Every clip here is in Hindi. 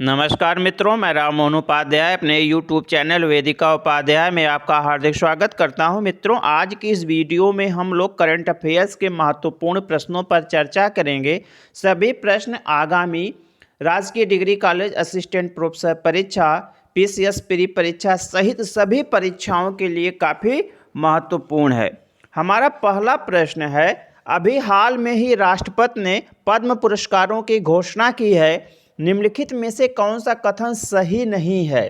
नमस्कार मित्रों, मैं राम मोहन उपाध्याय अपने YouTube चैनल वेदिका उपाध्याय में आपका हार्दिक स्वागत करता हूं। मित्रों, आज की इस वीडियो में हम लोग करंट अफेयर्स के महत्वपूर्ण प्रश्नों पर चर्चा करेंगे। सभी प्रश्न आगामी राजकीय डिग्री कॉलेज असिस्टेंट प्रोफेसर परीक्षा, PCS प्री परीक्षा सहित सभी परीक्षाओं के लिए काफ़ी महत्वपूर्ण है। हमारा पहला प्रश्न है, अभी हाल में ही राष्ट्रपति ने पद्म पुरस्कारों की घोषणा की है, निम्नलिखित में से कौन सा कथन सही नहीं है।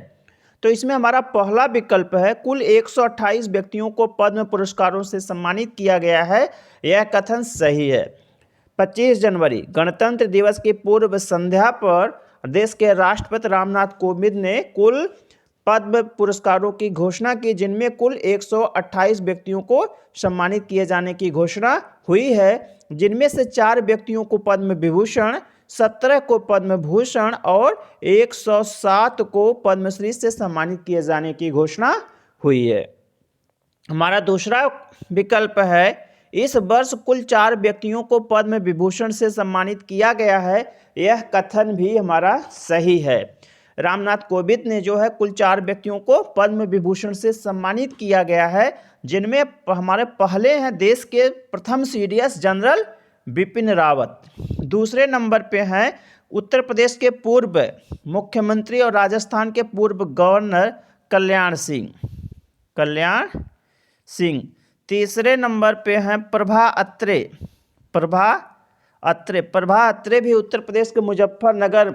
तो इसमें हमारा पहला विकल्प है, कुल 128 व्यक्तियों को पद्म पुरस्कारों से सम्मानित किया गया है, यह कथन सही है। 25 जनवरी गणतंत्र दिवस की पूर्व संध्या पर देश के राष्ट्रपति रामनाथ कोविंद ने कुल पद्म पुरस्कारों की घोषणा की, जिनमें कुल 128 व्यक्तियों को सम्मानित किए जाने की घोषणा हुई है, जिनमें से 4 व्यक्तियों को पद्म विभूषण, 17 को पद्म भूषण और 107 को पद्मश्री से सम्मानित किए जाने की घोषणा हुई है। हमारा दूसरा विकल्प है, इस वर्ष कुल 4 व्यक्तियों को पद्म विभूषण से सम्मानित किया गया है, यह कथन भी हमारा सही है। रामनाथ कोविंद ने जो है कुल 4 व्यक्तियों को पद्म विभूषण से सम्मानित किया गया है, जिनमें हमारे पहले हैं देश के प्रथम CDS जनरल बिपिन रावत। दूसरे नंबर पे हैं उत्तर प्रदेश के पूर्व मुख्यमंत्री और राजस्थान के पूर्व गवर्नर कल्याण सिंह। तीसरे नंबर पे हैं प्रभा अत्रे भी उत्तर प्रदेश के मुजफ्फरनगर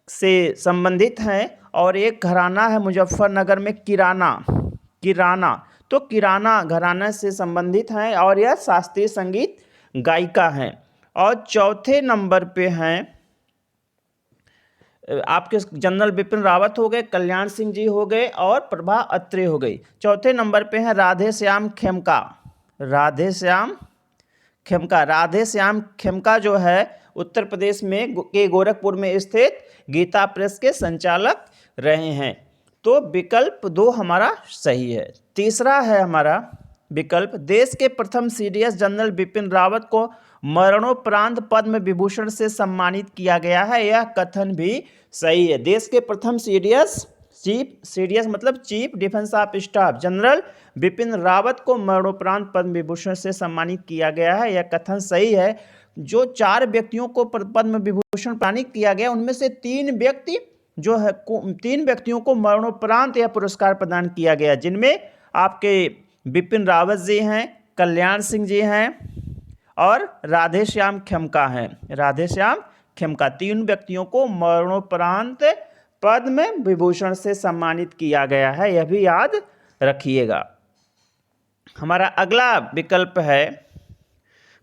से संबंधित हैं, और एक घराना है मुजफ्फरनगर में किराना, तो किराना घराना से संबंधित हैं और यह शास्त्रीय संगीत गायिका हैं। और चौथे नंबर पे हैं आपके जनरल बिपिन रावत हो गए, कल्याण सिंह जी हो गए और प्रभा अत्रे हो गई। चौथे नंबर पे हैं राधे श्याम खेमका जो है उत्तर प्रदेश में के गोरखपुर में स्थित गीता प्रेस के संचालक रहे हैं। तो विकल्प 2 हमारा सही है। तीसरा है हमारा विकल्प, देश के प्रथम CDS जनरल बिपिन रावत को मरणोपरांत पद्म विभूषण से सम्मानित किया गया है, यह कथन भी सही है। देश के प्रथम CDS मतलब chief defence of staff general Bipin Rawat को मरणोपरांत पद्म विभूषण से सम्मानित किया गया है, यह कथन सही है। जो 4 व्यक्तियों को पद्म विभूषण प्रदानित किया गया, उनमें से 3 व्यक्तियों को मरणोपरांत यह पुरस्कार प्रदान किया गया, जिनमें आपके बिपिन रावत जी हैं, कल्याण सिंह जी हैं और राधे श्याम खेमका 3 व्यक्तियों को मरणोपरांत पद्म विभूषण से सम्मानित किया गया है, यह भी याद रखिएगा। हमारा अगला विकल्प है,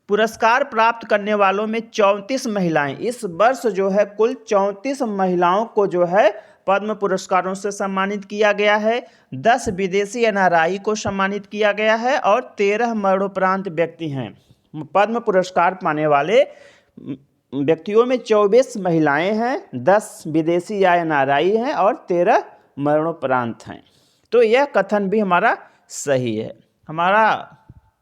पुरस्कार प्राप्त करने वालों में 34 महिलाएं, इस वर्ष जो है कुल 34 महिलाओं को जो है पद्म पुरस्कारों से सम्मानित किया गया है। 10 विदेशी NRI को सम्मानित किया गया है और 13 मरणोपरांत व्यक्ति हैं। पद्म पुरस्कार पाने वाले व्यक्तियों में 24 महिलाएं हैं, 10 विदेशी या NRI हैं और 13 मरणोपरांत हैं। तो यह कथन भी हमारा सही है। हमारा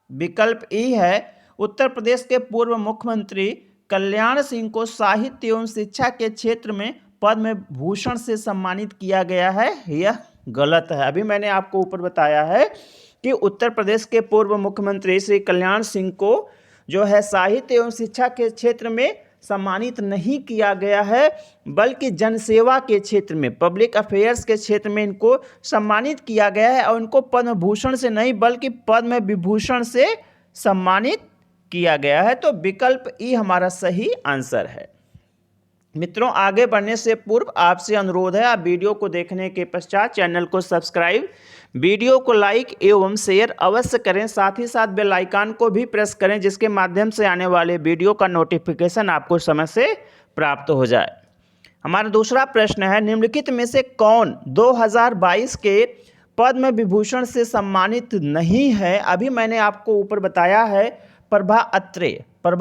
विकल्प E है, उत्तर प्रदेश के पूर्व मुख्यमंत्री कल्याण सिंह को साहित्य एवं शिक्षा के क्षेत्र में पद्म भूषण से सम्मानित किया गया है, यह गलत है। अभी मैंने आपको ऊपर बताया है कि उत्तर प्रदेश के पूर्व मुख्यमंत्री श्री कल्याण सिंह को जो है साहित्य एवं शिक्षा के क्षेत्र में सम्मानित नहीं किया गया है, बल्कि जनसेवा के क्षेत्र में, पब्लिक अफेयर्स के क्षेत्र में इनको सम्मानित किया गया है, और इनको पद्म भूषण से नहीं बल्कि पद्म विभूषण से सम्मानित किया गया है। तो विकल्प E हमारा सही आंसर है। मित्रों, आगे बढ़ने से पूर्व आपसे अनुरोध है, आप वीडियो को देखने के पश्चात चैनल को सब्सक्राइब, वीडियो को लाइक एवं शेयर अवश्य करें, साथ ही साथ बेल आइकन को भी प्रेस करें, जिसके माध्यम से आने वाले वीडियो का नोटिफिकेशन आपको समय से प्राप्त हो जाए। हमारा दूसरा प्रश्न है, निम्नलिखित में से कौन 2022 के पद्म विभूषण से सम्मानित नहीं है। अभी मैंने आपको ऊपर बताया है, प्रभा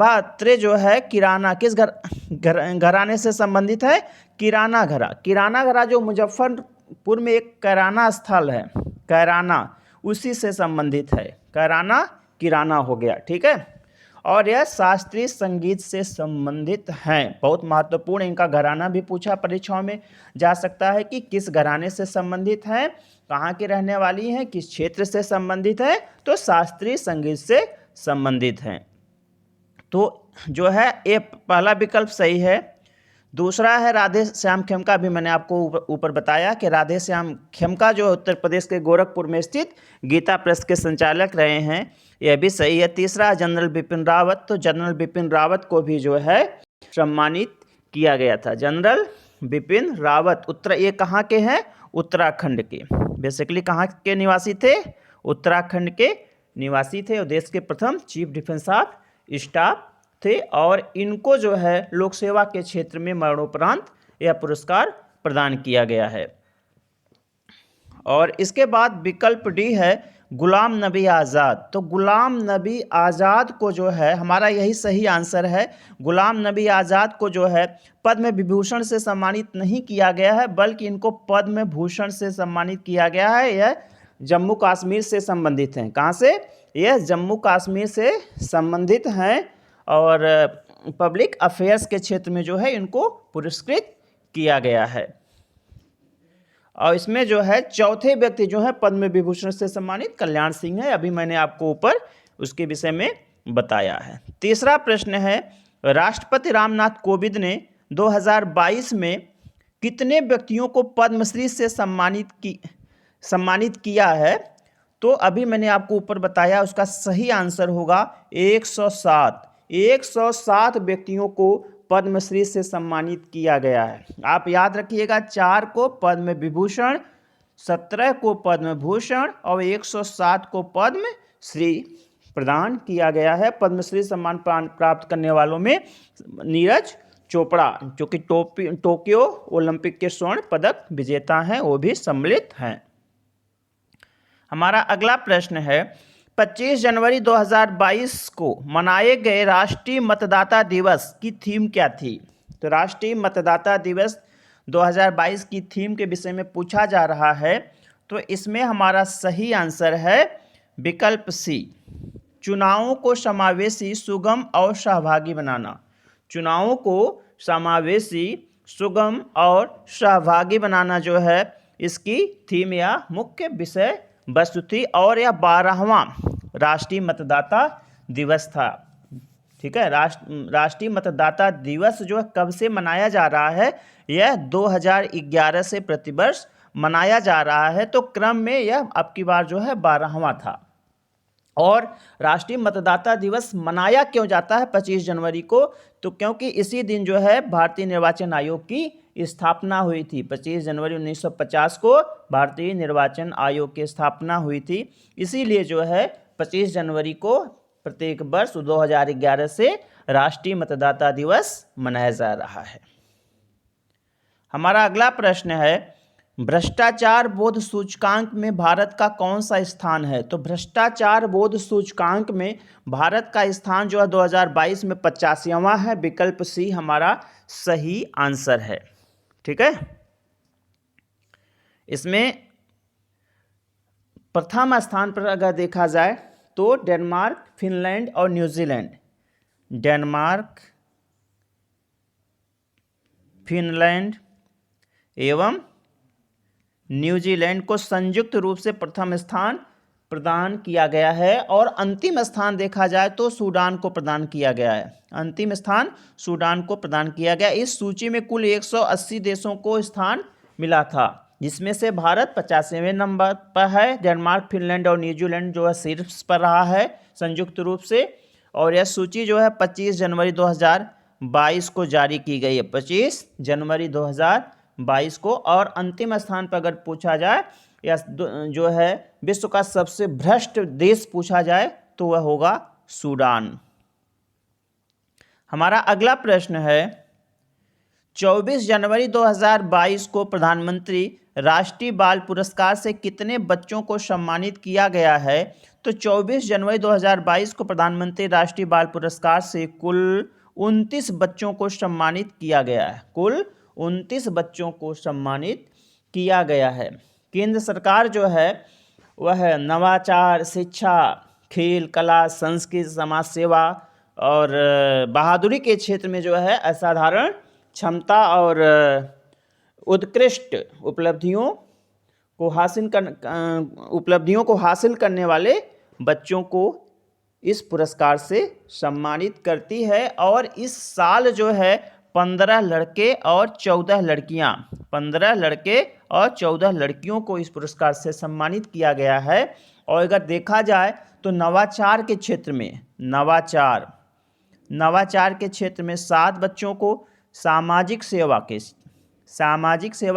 अत्रे जो है किराना किस घराने से संबंधित है, किराना घरा जो मुजफ्फरपुर में एक किराना स्थल है, किराना उसी से संबंधित है, किराना हो गया, ठीक है। और यह शास्त्रीय संगीत से संबंधित हैं। बहुत महत्वपूर्ण, इनका घराना भी पूछा परीक्षाओं में जा सकता है कि किस घराने से संबंधित हैं, कहाँ की रहने वाली हैं, किस क्षेत्र से संबंधित है, तो शास्त्रीय संगीत से संबंधित हैं। तो जो है ये पहला विकल्प सही है। दूसरा है राधे श्याम खेमका, भी मैंने आपको ऊपर बताया कि राधे श्याम खेमका जो उत्तर प्रदेश के गोरखपुर में स्थित गीता प्रेस के संचालक रहे हैं, यह भी सही है। तीसरा है जनरल बिपिन रावत, तो जनरल बिपिन रावत को भी जो है सम्मानित किया गया था। जनरल बिपिन रावत ये कहाँ के हैं? उत्तराखंड के। बेसिकली कहाँ के निवासी थे? उत्तराखंड के निवासी थे और देश के प्रथम चीफ डिफेंस ऑफ स्टाफ थे। और इनको जो है लोक सेवा के क्षेत्र में मरणोपरांत यह पुरस्कार प्रदान किया गया है। और इसके बाद विकल्प डी है गुलाम नबी आज़ाद। तो गुलाम नबी आज़ाद को जो है, हमारा यही सही आंसर है, गुलाम नबी आज़ाद को जो है पद्म विभूषण से सम्मानित नहीं किया गया है, बल्कि इनको पद्म भूषण से सम्मानित किया गया है। यह जम्मू कश्मीर से संबंधित हैं। कहाँ से? यह जम्मू कश्मीर से संबंधित हैं और पब्लिक अफेयर्स के क्षेत्र में जो है इनको पुरस्कृत किया गया है। और इसमें जो है चौथे व्यक्ति जो है पद्म विभूषण से सम्मानित कल्याण सिंह है। अभी मैंने आपको ऊपर उसके विषय में बताया है। तीसरा प्रश्न है राष्ट्रपति रामनाथ कोविंद ने 2022 में कितने व्यक्तियों को पद्मश्री से सम्मानित किया है? तो अभी मैंने आपको ऊपर बताया, उसका सही आंसर होगा 107। 107 व्यक्तियों को पद्मश्री से सम्मानित किया गया है। आप याद रखिएगा, 4 को पद्म विभूषण, 17 को पद्म भूषण और 107 को पद्मश्री प्रदान किया गया है। पद्मश्री सम्मान प्राप्त करने वालों में नीरज चोपड़ा, जो कि टोक्यो ओलंपिक के स्वर्ण पदक विजेता हैं, वो भी सम्मिलित हैं। हमारा अगला प्रश्न है 25 जनवरी 2022 को मनाए गए राष्ट्रीय मतदाता दिवस की थीम क्या थी? तो राष्ट्रीय मतदाता दिवस 2022 की थीम के विषय में पूछा जा रहा है। तो इसमें हमारा सही आंसर है विकल्प सी, चुनावों को समावेशी, सुगम और सहभागी बनाना। चुनावों को समावेशी, सुगम और सहभागी बनाना जो है इसकी थीम या मुख्य विषय वस्तु थी। और यह 12वां राष्ट्रीय मतदाता दिवस था। ठीक है, राष्ट्रीय मतदाता दिवस जो है कब से मनाया जा रहा है? यह 2011 से प्रतिवर्ष मनाया जा रहा है। तो क्रम में यह अब की बार जो है 12वां था। और राष्ट्रीय मतदाता दिवस मनाया क्यों जाता है 25 जनवरी को? तो क्योंकि इसी दिन जो है भारतीय निर्वाचन आयोग की स्थापना हुई थी। 25 जनवरी 1950 को भारतीय निर्वाचन आयोग की स्थापना हुई थी। इसीलिए जो है 25 जनवरी को प्रत्येक वर्ष 2011 से राष्ट्रीय मतदाता दिवस मनाया जा रहा है। हमारा अगला प्रश्न है भ्रष्टाचार बोध सूचकांक में भारत का कौन सा स्थान है? तो भ्रष्टाचार बोध सूचकांक में भारत का स्थान जो है 2022 में 85वां है। विकल्प सी हमारा सही आंसर है। ठीक है, इसमें प्रथम स्थान पर अगर देखा जाए तो डेनमार्क, फिनलैंड और न्यूजीलैंड, डेनमार्क, फिनलैंड एवं न्यूजीलैंड को संयुक्त रूप से प्रथम स्थान प्रदान किया गया है। और अंतिम स्थान देखा जाए तो सूडान को प्रदान किया गया है। अंतिम स्थान सूडान को प्रदान किया गया। इस सूची में कुल 180 देशों को स्थान मिला था, जिसमें से भारत 85वें नंबर पर है। डेनमार्क, फिनलैंड और न्यूजीलैंड जो है शीर्ष पर रहा है संयुक्त रूप से। और यह सूची जो है 25 जनवरी 2022 को जारी की गई है, 25 जनवरी 2022 को। और अंतिम स्थान पर अगर पूछा जाए या जो है विश्व का सबसे भ्रष्ट देश पूछा जाए तो वह होगा सूडान। हमारा अगला प्रश्न है 24 जनवरी 2022 को प्रधानमंत्री राष्ट्रीय बाल पुरस्कार से कितने बच्चों को सम्मानित किया गया है? तो 24 जनवरी 2022 को प्रधानमंत्री राष्ट्रीय बाल पुरस्कार से कुल 29 बच्चों को सम्मानित किया गया है। कुल 29 बच्चों को सम्मानित किया गया है। केंद्र सरकार जो है वह नवाचार, शिक्षा, खेल, कला, संस्कृति, समाज सेवा और बहादुरी के क्षेत्र में जो है असाधारण क्षमता और उत्कृष्ट उपलब्धियों को हासिल करने वाले बच्चों को इस पुरस्कार से सम्मानित करती है। और इस साल जो है 15 लड़के और 14 लड़कियां, 15 लड़के और 14 लड़कियों को इस पुरस्कार से सम्मानित किया गया है। और अगर देखा जाए तो नवाचार के क्षेत्र में, नवाचार के क्षेत्र में 7 बच्चों को, सामाजिक सेवा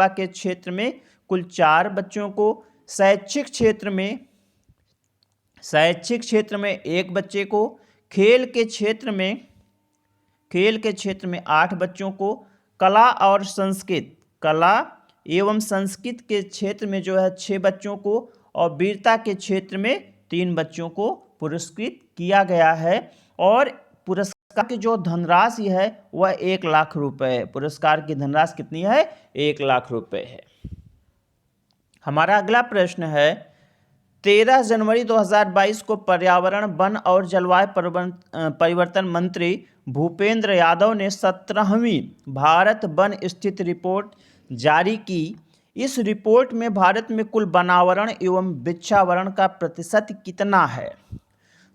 के क्षेत्र में कुल 4 बच्चों को, शैक्षिक क्षेत्र में 1 बच्चे को, खेल के क्षेत्र में 8 बच्चों को, कला एवं संस्कृत के क्षेत्र में जो है 6 बच्चों को, और वीरता के क्षेत्र में 3 बच्चों को पुरस्कृत किया गया है। और पुरस्कार की जो धनराशि है वह 1 लाख रुपए है। पुरस्कार की धनराशि कितनी है? 1 लाख रुपए है। हमारा अगला प्रश्न है 13 जनवरी 2022 को पर्यावरण, वन और जलवायु परिवर्तन मंत्री भूपेंद्र यादव ने 17वीं भारत वन स्थिति रिपोर्ट जारी की। इस रिपोर्ट में भारत में कुल वनावरण एवं वृक्षावरण का प्रतिशत कितना है?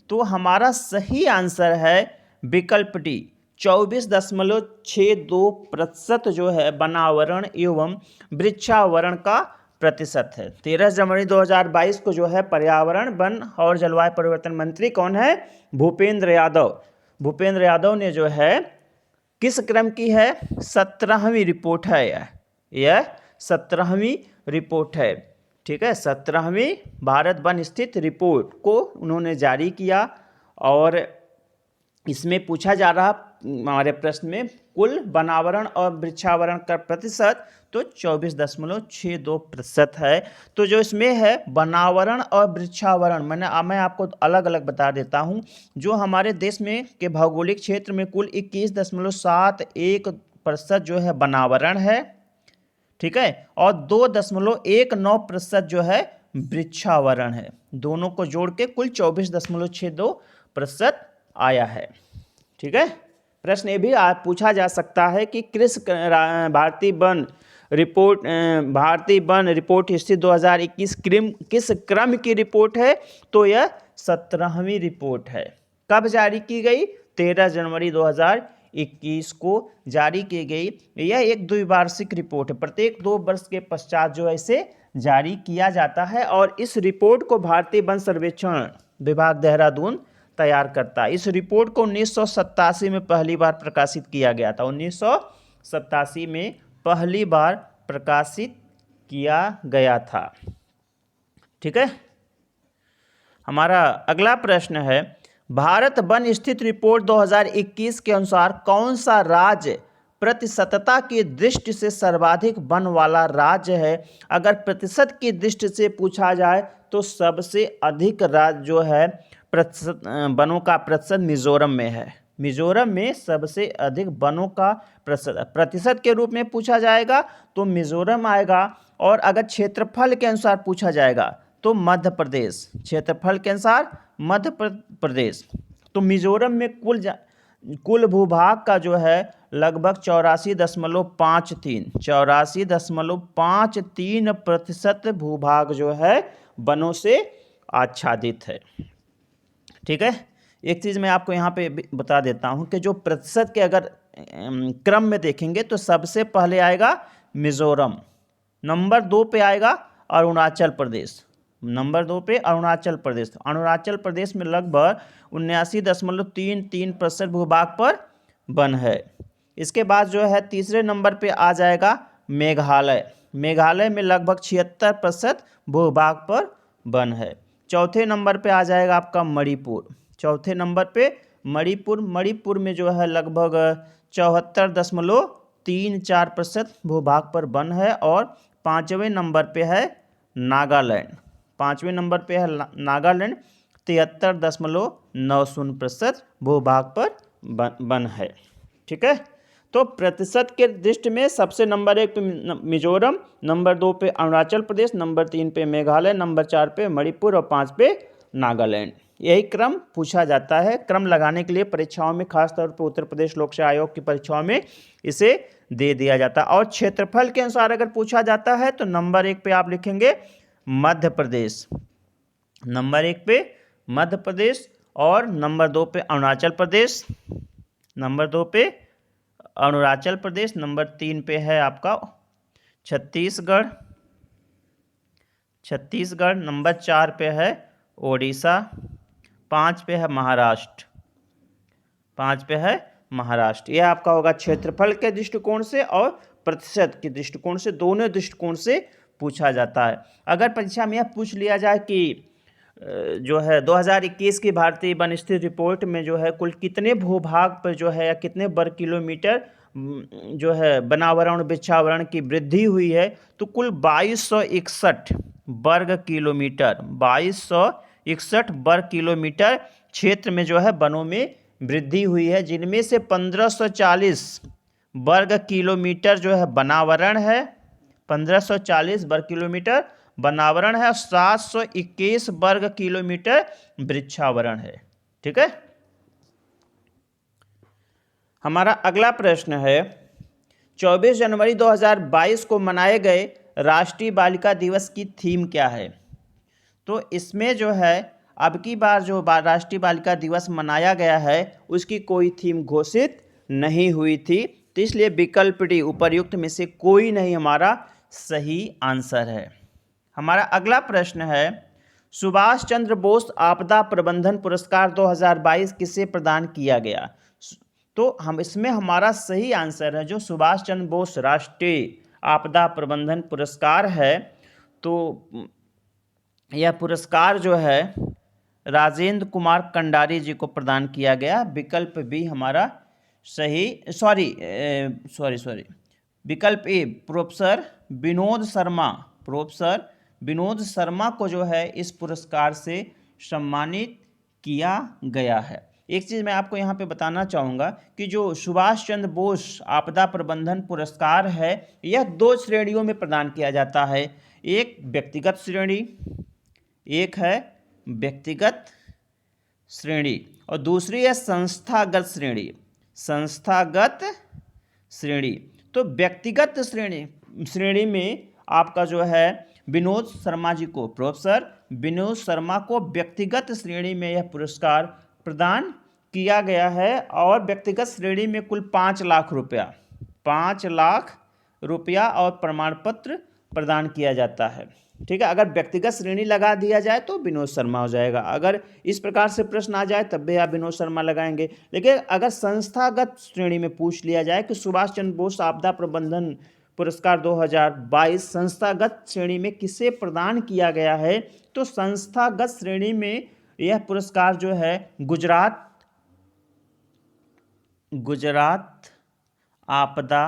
तो हमारा सही आंसर है विकल्प डी, 24.62% जो है वनावरण एवं वृक्षावरण का प्रतिशत है। 13 जनवरी 2022 को जो है पर्यावरण, वन और जलवायु परिवर्तन मंत्री कौन है? भूपेंद्र यादव ने जो है किस क्रम की है? 17वीं रिपोर्ट है। यह 17वीं रिपोर्ट है। ठीक है, 17वीं भारत वन स्थित रिपोर्ट को उन्होंने जारी किया। और इसमें पूछा जा रहा हमारे प्रश्न में कुल वनावरण और वृक्षावरण का प्रतिशत, तो 24.62% है। तो जो इसमें है वनावरण और वृक्षावरण, मैं आपको अलग अलग बता देता हूँ। जो हमारे देश में के भौगोलिक क्षेत्र में कुल 21.71% जो है वनावरण है, ठीक है, और 2.19% जो है वृक्षावरण है। दोनों को जोड़ के कुल 24.62% आया है। ठीक है, प्रश्न ये भी पूछा जा सकता है कि भारतीय वन रिपोर्ट स्थित 2021 किस क्रम की रिपोर्ट है? तो यह 17वीं रिपोर्ट है। कब जारी की गई? 13 जनवरी 2021 को जारी की गई। यह एक द्विवार्षिक रिपोर्ट है, प्रत्येक 2 वर्ष के पश्चात जो है इसे जारी किया जाता है। और इस रिपोर्ट को भारतीय वन सर्वेक्षण विभाग देहरादून तैयार करता है। इस रिपोर्ट को 1987 में पहली बार प्रकाशित किया गया था। 1987 में पहली बार प्रकाशित किया गया था। ठीक है, हमारा अगला प्रश्न है भारत वन स्थित रिपोर्ट 2021 के अनुसार कौन सा राज्य प्रतिशतता की दृष्टि से सर्वाधिक वन वाला राज्य है? अगर प्रतिशत की दृष्टि से पूछा जाए तो सबसे अधिक राज्य जो है वनों का प्रतिशत मिजोरम में है। मिजोरम में सबसे अधिक वनों का प्रतिशत के रूप में पूछा जाएगा तो मिजोरम आएगा। और अगर क्षेत्रफल के अनुसार पूछा जाएगा तो मध्य प्रदेश, क्षेत्रफल के अनुसार मध्य प्रदेश। तो मिजोरम में कुल भूभाग का जो है लगभग 84.53% भूभाग जो है वनों से आच्छादित है। ठीक है, एक चीज़ मैं आपको यहाँ पे बता देता हूँ कि जो प्रतिशत के अगर क्रम में देखेंगे तो सबसे पहले आएगा मिजोरम, नंबर 2 पे आएगा अरुणाचल प्रदेश, नंबर 2 पे अरुणाचल प्रदेश। अरुणाचल प्रदेश में लगभग 79.33% भूभाग पर वन है। इसके बाद जो है तीसरे नंबर पे आ जाएगा मेघालय। मेघालय में लगभग 76% भूभाग पर वन है। चौथे नंबर पे आ जाएगा आपका मणिपुर। चौथे नंबर पे मणिपुर में जो है लगभग 74.34% भूभाग पर वन है। और पाँचवें नंबर पे है नागालैंड। 73.90% भूभाग पर वन है। ठीक है, तो प्रतिशत के दृष्टि में सबसे नंबर 1 पे मिजोरम, नंबर 2 पे अरुणाचल प्रदेश, नंबर 3 पे मेघालय, नंबर 4 पे मणिपुर और 5 पे नागालैंड। यही क्रम पूछा जाता है। क्रम लगाने के लिए परीक्षाओं में, खासतौर पर उत्तर प्रदेश लोक सेवा आयोग की परीक्षाओं में इसे दे दिया जाता है। और क्षेत्रफल के अनुसार अगर पूछा जाता है तो नंबर 1 पे आप लिखेंगे मध्य प्रदेश, नंबर 1 पे मध्य प्रदेश, और नंबर 2 पे अरुणाचल प्रदेश, नंबर 2 पे अरुणाचल प्रदेश, नंबर 3 पे है आपका छत्तीसगढ़, छत्तीसगढ़, नंबर 4 पे है ओडिशा, 5 पे है महाराष्ट्र, 5 पे है महाराष्ट्र। यह आपका होगा क्षेत्रफल के दृष्टिकोण से और प्रतिशत के दृष्टिकोण से, दोनों दृष्टिकोण से पूछा जाता है। अगर परीक्षा में यह पूछ लिया जाए कि जो है 2021 की भारतीय वन स्थिति रिपोर्ट में जो है कुल कितने भूभाग पर जो है या कितने वर्ग किलोमीटर जो है वनावरण वृक्षावरण की वृद्धि हुई है, तो कुल 2261 वर्ग किलोमीटर, 2261 वर्ग किलोमीटर क्षेत्र में जो है वनों में वृद्धि हुई है, जिनमें से 1540 वर्ग किलोमीटर जो है वनावरण है, 1540 वर्ग किलोमीटर वनावरण है, और 721 वर्ग किलोमीटर वृक्षावरण है। ठीक है। हमारा अगला प्रश्न है 24 जनवरी 2022 को मनाए गए राष्ट्रीय बालिका दिवस की थीम क्या है? तो इसमें जो है अब की बार जो राष्ट्रीय बालिका दिवस मनाया गया है उसकी कोई थीम घोषित नहीं हुई थी, तो इसलिए विकल्प डी उपर्युक्त में से कोई नहीं हमारा सही आंसर है। हमारा अगला प्रश्न है सुभाष चंद्र बोस आपदा प्रबंधन पुरस्कार 2022 किसे प्रदान किया गया? तो हम इसमें हमारा सही आंसर है जो सुभाष चंद्र बोस राष्ट्रीय आपदा प्रबंधन पुरस्कार है, तो यह पुरस्कार जो है राजेंद्र कुमार कंडारी जी को प्रदान किया गया। विकल्प बी हमारा सही, सॉरी विकल्प ए प्रोफेसर विनोद शर्मा, प्रोफेसर विनोद शर्मा को जो है इस पुरस्कार से सम्मानित किया गया है। एक चीज़ मैं आपको यहाँ पे बताना चाहूँगा कि जो सुभाष चंद्र बोस आपदा प्रबंधन पुरस्कार है यह 2 श्रेणियों में प्रदान किया जाता है। एक व्यक्तिगत श्रेणी, एक है व्यक्तिगत श्रेणी, और दूसरी है संस्थागत श्रेणी, संस्थागत श्रेणी। तो व्यक्तिगत श्रेणी में आपका जो है विनोद शर्मा जी को, प्रोफेसर विनोद शर्मा को व्यक्तिगत श्रेणी में यह पुरस्कार प्रदान किया गया है, और व्यक्तिगत श्रेणी में कुल 5 लाख रुपया, 5 लाख रुपया और प्रमाण पत्र प्रदान किया जाता है। ठीक है। अगर व्यक्तिगत श्रेणी लगा दिया जाए तो विनोद शर्मा हो जाएगा, अगर इस प्रकार से प्रश्न आ जाए तब भी आप विनोद शर्मा लगाएंगे। लेकिन अगर संस्थागत श्रेणी में पूछ लिया जाए कि सुभाष चंद्र बोस आपदा प्रबंधन पुरस्कार 2022 संस्थागत श्रेणी में किसे प्रदान किया गया है, तो संस्थागत श्रेणी में यह पुरस्कार जो है गुजरात आपदा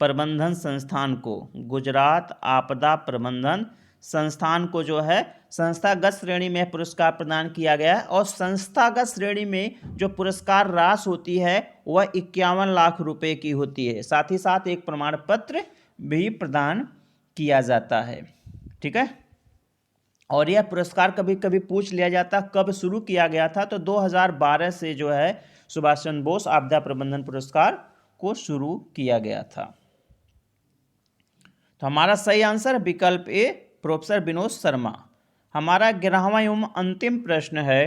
प्रबंधन संस्थान को, गुजरात आपदा प्रबंधन संस्थान को जो है संस्थागत श्रेणी में पुरस्कार प्रदान किया गया है। और संस्थागत श्रेणी में जो पुरस्कार राशि होती है वह 51 लाख रुपए की होती है, साथ ही साथ एक प्रमाण पत्र भी प्रदान किया जाता है। ठीक है। और यह पुरस्कार कभी कभी पूछ लिया जाता कब शुरू किया गया था, तो 2012 से जो है सुभाष चंद्र बोस आपदा प्रबंधन पुरस्कार को शुरू किया गया था। तो हमारा सही आंसर विकल्प ए प्रोफेसर विनोद शर्मा। हमारा 11वां एवं अंतिम प्रश्न है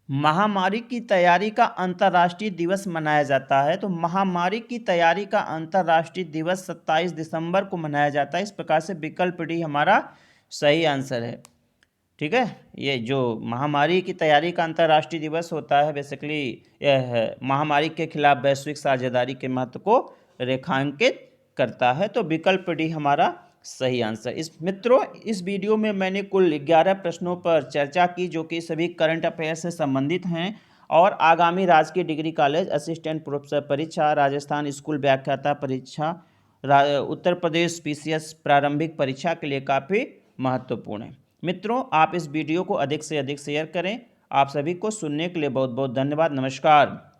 महामारी की तैयारी का अंतर्राष्ट्रीय दिवस मनाया जाता है। तो महामारी की तैयारी का अंतर्राष्ट्रीय दिवस 27 दिसंबर को मनाया जाता है। इस प्रकार से विकल्प डी हमारा सही आंसर है। ठीक है। ये जो महामारी की तैयारी का अंतर्राष्ट्रीय दिवस होता है बेसिकली यह है महामारी के खिलाफ वैश्विक साझेदारी के महत्व को रेखांकित करता है। तो विकल्प डी हमारा सही आंसर। मित्रों इस वीडियो में मैंने कुल 11 प्रश्नों पर चर्चा की जो कि सभी करंट अफेयर से संबंधित हैं और आगामी राजकीय डिग्री कॉलेज असिस्टेंट प्रोफेसर परीक्षा, राजस्थान स्कूल व्याख्याता परीक्षा, उत्तर प्रदेश PCS प्रारंभिक परीक्षा के लिए काफ़ी महत्वपूर्ण है। मित्रों आप इस वीडियो को अधिक से अधिक शेयर करें। आप सभी को सुनने के लिए बहुत बहुत धन्यवाद। नमस्कार।